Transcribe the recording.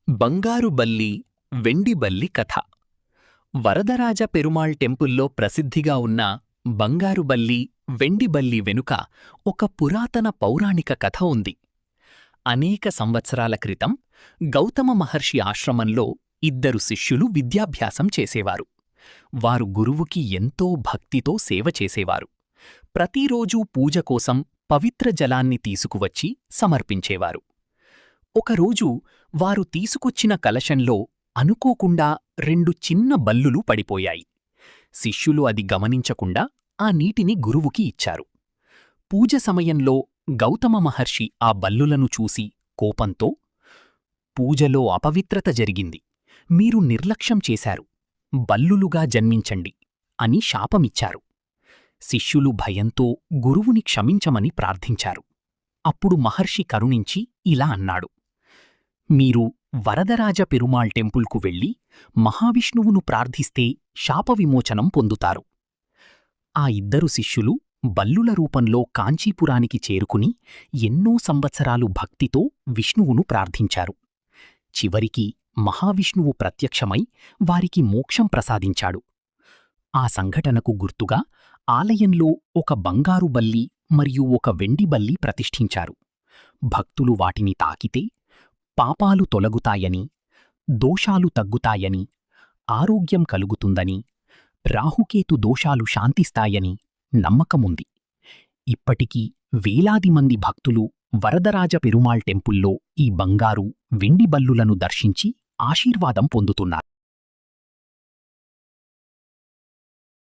బంగారు బల్లి వెండి బల్లి కథ. వరదరాజ పెరుమాళ్ టెంపుల్లో ప్రసిద్ధిగా ఉన్న బంగారు బల్లి వెండి బల్లి వెనుక ఒక పురాతన పౌరాణిక కథ ఉంది. అనేక సంవత్సరాల క్రితం గౌతమ మహర్షి ఆశ్రమంలో ఇద్దరు శిష్యులు విద్యాభ్యాసం చేసేవారు. వారు గురువుకి ఎంతో భక్తితో సేవ చేసేవారు. ప్రతిరోజూ పూజ కోసం పవిత్ర జలాన్ని తీసుకువచ్చి సమర్పించేవారు. ఒకరోజు వారు తీసుకొచ్చిన కలశంలో అనుకోకుండా రెండు చిన్న బల్లులు పడిపోయాయి. శిష్యులు అది గమనించకుండా ఆ నీటిని గురువుకి ఇచ్చారు. పూజ సమయంలో గౌతమ మహర్షి ఆ బల్లులను చూసి కోపంతో, "పూజలో అపవిత్రత జరిగింది. మీరు నిర్లక్ష్యం చేశారు. బల్లులుగా జన్మించండి" అని శాపమిచ్చారు. శిష్యులు భయంతో గురువుని క్షమించమని ప్రార్థించారు. అప్పుడు మహర్షి కరుణించి ఇలా అన్నాడు, "మీరు వరదరాజ పెరుమాళ్ టెంపుల్కు వెళ్ళి మహావిష్ణువును ప్రార్థిస్తే శాపవిమోచనం పొందుతారు." ఆ ఇద్దరు శిష్యులు బల్లుల రూపంలో కాంచీపురానికి చేరుకుని ఎన్నో సంవత్సరాలు భక్తితో విష్ణువును ప్రార్థించారు. చివరికి మహావిష్ణువు ప్రత్యక్షమై వారికి మోక్షం ప్రసాదించాడు. ఆ సంఘటనకు గుర్తుగా ఆలయంలో ఒక బంగారు బల్లి మరియు ఒక వెండి బల్లి ప్రతిష్ఠించారు. భక్తులు వాటిని తాకితే పాపాలు తొలగుతాయని, దోషాలు తగ్గుతాయని, ఆరోగ్యం కలుగుతుందని, రాహుకేతు దోషాలు శాంతిస్తాయని నమ్మకముంది. ఇప్పటికీ వేలాది మంది భక్తులు వరదరాజ పెరుమాళ్ టెంపుల్లో ఈ బంగారు, వెండి బల్లులను దర్శించి ఆశీర్వాదం పొందుతున్నారు.